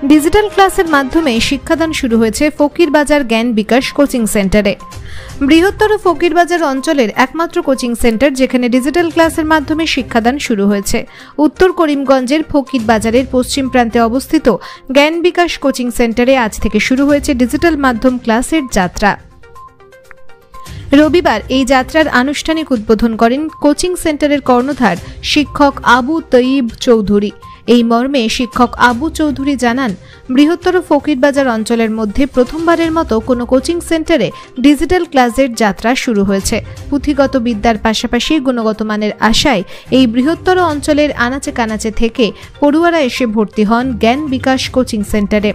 Digital ক্লাসের মাধ্যমে শিক্ষাদান শুরু হয়েছে ফকিরবাজার জ্ঞান বিকাশ কোচিং সেন্টারে। বৃহত্তর ফকিরবাজার অঞ্চলের একমাত্র কোচিং সেন্টার যেখানে ডিজিটাল ক্লাসের মাধ্যমে শিক্ষাদান শুরু হয়েছে। উত্তর করিমগঞ্জের ফকিরবাজারের পশ্চিম প্রান্তে অবস্থিত জ্ঞান বিকাশ কোচিং সেন্টারে আজ থেকে শুরু হয়েছে ডিজিটাল মাধ্যম ক্লাসের যাত্রা। রবিবার এই যাত্রার আনুষ্ঠানিক উদ্বোধন করেন কোচিং সেন্টারের কর্ণধার শিক্ষক আবু তৈয়ব চৌধুরী। এই মর্মে শিক্ষক আবু চৌধুরী জানান, বৃহত্তর ফকিরবাজার অঞ্চলের মধ্যে প্রথমবারের মতো কোনো কোচিং সেন্টারে ডিজিটাল ক্লাসের যাত্রা শুরু হয়েছে। পুঁথিগত বিদ্যার পাশাপাশি গুণগত মানের আশায় এই বৃহত্তর অঞ্চলের আনাচে কানাচে থেকে পড়ুয়ারা এসে ভর্তি হন জ্ঞান বিকাশ কোচিং সেন্টারে,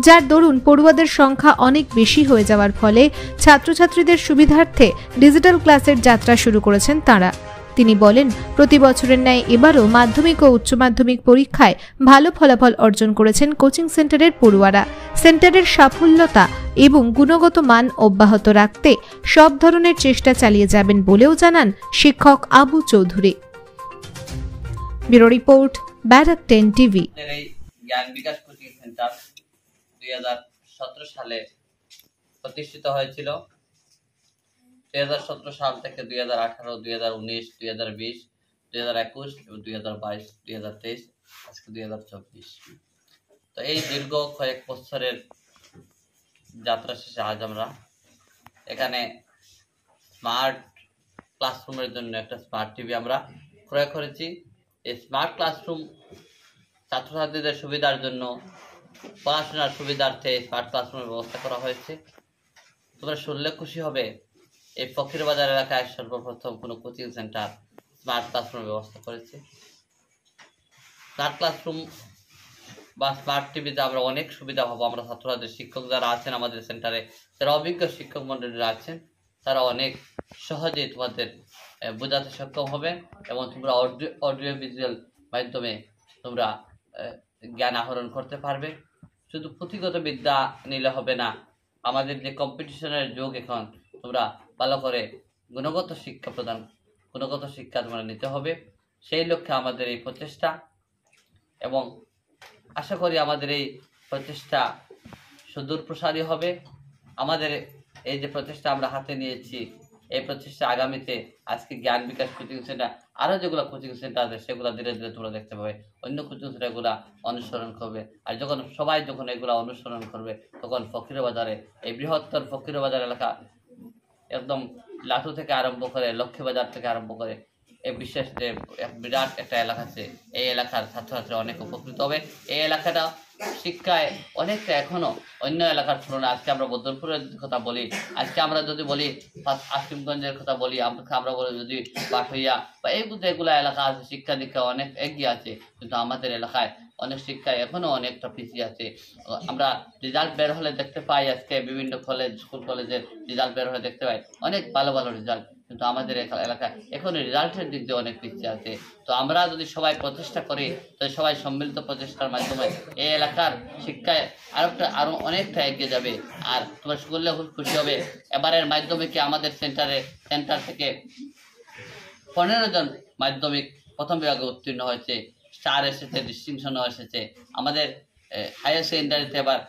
যার দরুন পড়ুয়াদের সংখ্যা অনেক বেশি হয়ে যাওয়ার ফলে ছাত্রছাত্রীদের সুবিধার্থে ডিজিটাল ক্লাসের যাত্রা শুরু করেছেন তাঁরা। তিনি বলেন, প্রতি বছরের ন্যায় এবারও মাধ্যমিক ও উচ্চ মাধ্যমিক পরীক্ষায় ভালো ফলাফল অর্জন করেছেন কোচিং সেন্টারের পড়ুয়ারা। সেন্টারের সাফল্যতা এবং গুণগত মান অব্যাহত রাখতে সব ধরনের চেষ্টা চালিয়ে যাবেন বলেও জানান শিক্ষক Abu Chowdhury. Bureau report, Barak 10 TV. Gyan Bikash coaching centre 2017 সালে প্রতিষ্ঠিত হয়েছিল। 2017 সাল থেকে 2018, 2019, 2020, 2021 এবং 2022, 2023, আজকে 2024। তো এই দীর্ঘ কয়েক বছরের যাত্রা শেষে আজ আমরা এখানে স্মার্ট ক্লাসরুমের জন্য একটা স্মার্ট টিভি আমরা ক্রয় করেছি। এই স্মার্ট ক্লাসরুম ছাত্রছাত্রীদের সুবিধার জন্য, পড়াশোনার সুবিধার্থে স্মার্ট ক্লাসরুমের ব্যবস্থা করা হয়েছে। তোমরা শুনলে খুশি হবে, এই ফকিরবাজার এলাকায় সর্বপ্রথম কোনো কোচিং সেন্টার স্মার্ট ক্লাসরুমের ব্যবস্থা করেছে। স্মার্ট ক্লাসরুম বা স্মার্ট টিভিতে আমরা অনেক সুবিধা পাবো। আমরা ছাত্রছাত্রীদের শিক্ষক যারা আছেন আমাদের সেন্টারে, যারা অভিজ্ঞ শিক্ষক মন্ডলীরা আছেন, তারা অনেক সহজেই তোমাদের বোঝাতে সক্ষম হবে এবং তোমরা অডিও ভিজুয়াল মাধ্যমে তোমরা জ্ঞান আহরণ করতে পারবে। শুধু পুঁথিগত বিদ্যা নিলে হবে না, আমাদের যে কম্পিটিশনের যুগ এখন, তোমরা ভালো করে গুণগত শিক্ষা তোমরা নিতে হবে। সেই লক্ষ্যে আমাদের এই প্রচেষ্টা, এবং আশা করি আমাদের এই প্রচেষ্টা সুদূর প্রসারী হবে। আমাদের এই যে প্রচেষ্টা আমরা হাতে নিয়েছি, এই প্রচেষ্টা আগামীতে আজকে জ্ঞান বিকাশ কোচিং সেন্টার, আরও যেগুলো কোচিং সেন্টার আছে সেগুলো ধীরে ধীরে তোমরা দেখতে পাবে, অন্য কোচিং সেন্টার এগুলা অনুসরণ করবে। আর যখন এগুলা অনুসরণ করবে, তখন ফকিরবাজারে, এই বৃহত্তর ফকিরবাজার এলাকা, একদম লাটু থেকে আরম্ভ করে লক্ষ্মীবাজার থেকে আরম্ভ করে এই বিশেষ যে বিরাট একটা এলাকা আছে, এই এলাকার ছাত্রছাত্রী অনেক উপকৃত হবে। এই এলাকাটা শিক্ষায় অনেকটা এখনো অন্য এলাকার তুলনায়, আজকে আমরা বদরপুরের কথা বলি, আজকে আমরা যদি বলি আসিমগঞ্জের কথা বলি, আমরা বলি যদি পাটুইয়া বা যেগুলো এলাকা আছে, শিক্ষা দীক্ষা অনেক এগিয়ে আছে, কিন্তু আমাদের এলাকায় অনেক শিক্ষায় এখনো অনেকটা পিছিয়ে আছে। আমরা রেজাল্ট বের হলে দেখতে পাই, আজকে বিভিন্ন স্কুল কলেজের রেজাল্ট বের হলে দেখতে পাই অনেক ভালো ভালো রেজাল্ট, কিন্তু আমাদের এলাকায় এখন রেজাল্টের দিক দিয়ে অনেক পিছিয়ে আছে। তো আমরা যদি সবাই প্রচেষ্টা করি, তো সবাই সম্মিলিত প্রচেষ্টার মাধ্যমে এই এলাকার শিক্ষায় আরো অনেকটা এগিয়ে যাবে। আর তোমার শুনলে খুব খুশি হবে, এবারের মাধ্যমিকে আমাদের সেন্টার থেকে 15 জন মাধ্যমিক প্রথম বিভাগে উত্তীর্ণ হয়েছে, স্টার এসেছে, ডিস্টিংশনও এসেছে। আমাদের হায়ার সেকেন্ডারিতে এবার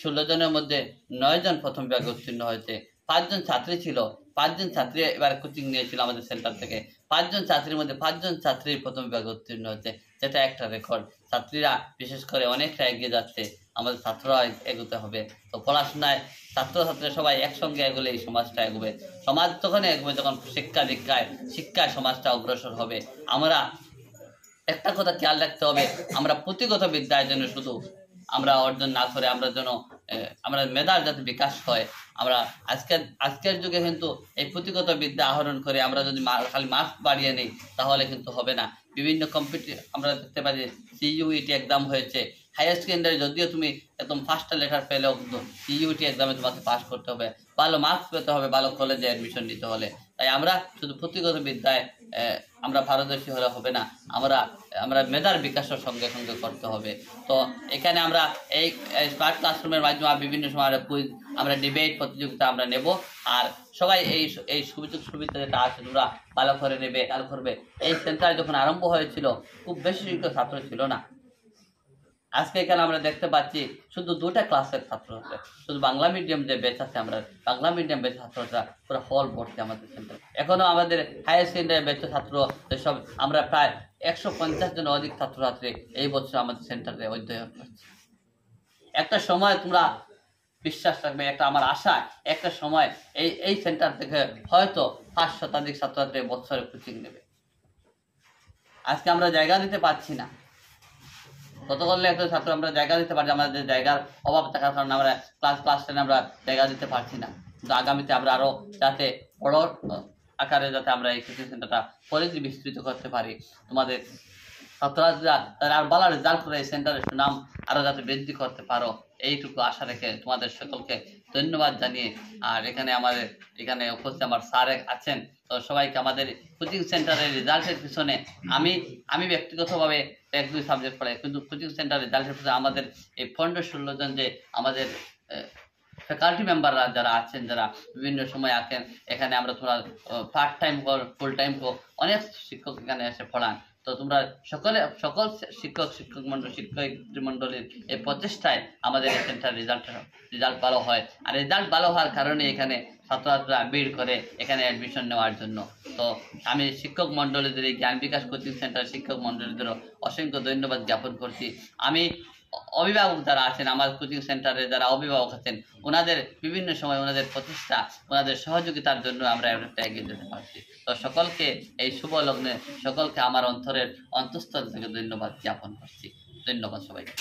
16 জনের মধ্যে 9 জন প্রথম বিভাগে উত্তীর্ণ হয়েছে। 5 জন ছাত্রী ছিল, 5 জন ছাত্রী এবার কোচিং নিয়েছিল আমাদের সেন্টার থেকে। 5 জন ছাত্রীর মধ্যে 5 জন ছাত্রী প্রথম বিভাগে উত্তীর্ণ হয়েছে, যেটা একটা রেকর্ড। ছাত্রীরা বিশেষ করে অনেকটা এগিয়ে যাচ্ছে, আমাদের ছাত্ররা এগোতে হবে। তো পড়াশোনায় ছাত্রছাত্রীরা সবাই একসঙ্গে এগোলে এই সমাজটা এগোবে। সমাজ তখনই এগোবে যখন শিক্ষায় সমাজটা অগ্রসর হবে। আমরা একটা কথা খেয়াল রাখতে হবে, আমরা পুঁথিগত বিদ্যার জন্য শুধু আমরা অর্জন না করে, আমরা মেধার যাতে বিকাশ হয়। আমরা আজকের যুগে কিন্তু এই পুঁথিগত বিদ্যা আহরণ করে আমরা যদি খালি মার্কস বাড়িয়ে নেই, তাহলে কিন্তু হবে না। বিভিন্ন আমরা দেখতে পাই যে CUET এক্সাম হয়েছে, হায়ার সেকেন্ডারি যদিও তুমি একদম ফার্স্ট লেটার পেলেও কিন্তু CUET এক্সামে তোমাকে পাস করতে হবে, ভালো মার্কস পেতে হবে, ভালো কলেজে অ্যাডমিশন নিতে হলে। তাই আমরা শুধু পুঁথিগত বিদ্যায় আমরা পারদর্শী হলে হবে না, আমরা মেধার বিকাশের সঙ্গে সঙ্গে করতে হবে। তো এখানে আমরা এই স্মার্ট ক্লাসরুমের মাধ্যমে বিভিন্ন সময় কুইজ, আমরা ডিবেট প্রতিযোগিতা আমরা নেব। আর সবাই এই সুবিধা যেটা আছে তোমরা ভালো করে নেবে, খেয়াল করবে। এই সেন্টার যখন আরম্ভ হয়েছিল খুব বেশি সংখ্যক ছাত্র ছিল না, আজকে এখানে আমরা দেখতে পাচ্ছি শুধু দুটা ক্লাসের ছাত্র আছে, শুধু বাংলা মিডিয়াম যে ব্যাচ আছে, আমরা বাংলা মিডিয়াম ব্যাচ ছাত্ররা পুরো হল ভর্তি আমাদের সেন্টারে। এখনো আমাদের হায়ার সেকেন্ডারি ব্যাচ ছাত্র সব আমরা প্রায় 150 জন অধিক ছাত্রছাত্রী এই বছর আমাদের সেন্টারে অধ্যয়ন করছে। একটা সময় তোমরা বিশ্বাস রাখবে, একটা আমার আশা, একটা সময় এই সেন্টার থেকে হয়তো 5 শতাধিক ছাত্রছাত্রী বছরে কোচিং নেবে। আজকে আমরা জায়গা দিতে পারছি না, গতকাল একটা ছাত্র আমরা জায়গা দিতে পারছি, আমাদের জায়গার অভাব থাকার কারণে আমরা ক্লাস 10 আমরা জায়গা দিতে পারছি না। কিন্তু আগামীতে আমরা আরো যাতে বড় আকারে যাতে আমরা এই কোচিং সেন্টারটা পরিধি বিস্তৃত করতে পারি, তোমাদের ছাত্ররা আর ভালো রেজাল্ট করে এই সেন্টারের সুনাম আরো যাতে বৃদ্ধি করতে পারো, এইটুকু আশা রেখে তোমাদের সকলকে ধন্যবাদ জানিয়ে, আর এখানে উপস্থিত আমার স্যার আছেন, তো সবাইকে আমাদের কোচিং সেন্টারের রেজাল্টের পিছনে আমি ব্যক্তিগতভাবে 1-2 সাবজেক্ট পড়াই, কিন্তু কোচিং সেন্টার রেজাল্টের পিছনে আমাদের এই 15-16 জন যে আমাদের ফ্যাকাল্টি মেম্বাররা যারা আছেন, যারা বিভিন্ন সময় আছেন এখানে, আমরা তোমরা পার্ট টাইম ফুল টাইম অনেক শিক্ষক এখানে এসে পড়ান। তো তোমরা সকল শিক্ষক মন্ডলীর এই প্রচেষ্টায় আমাদের এই সেন্টার রেজাল্ট ভালো হয়, আর রেজাল্ট ভালো হওয়ার কারণে এখানে ছাত্রছাত্রীরা ভিড় করে এখানে অ্যাডমিশন নেওয়ার জন্য। তো আমি শিক্ষক মন্ডলীদের, এই জ্ঞান বিকাশ কোচিং সেন্টার শিক্ষক মন্ডলীদেরও অসংখ্য ধন্যবাদ জ্ঞাপন করছি। আমি অভিভাবক যারা আছেন, আমার কোচিং সেন্টারে যারা অভিভাবক আছেন, ওনাদের বিভিন্ন সময় ওনাদের প্রচেষ্টা, ওনাদের সহযোগিতার জন্য আমরা অনেকটা এগিয়ে যেতে পারছি। তো সকলকে এই শুভ লগ্নে সকলকে আমার অন্তরস্থল থেকে ধন্যবাদ জ্ঞাপন করছি। ধন্যবাদ সবাইকে।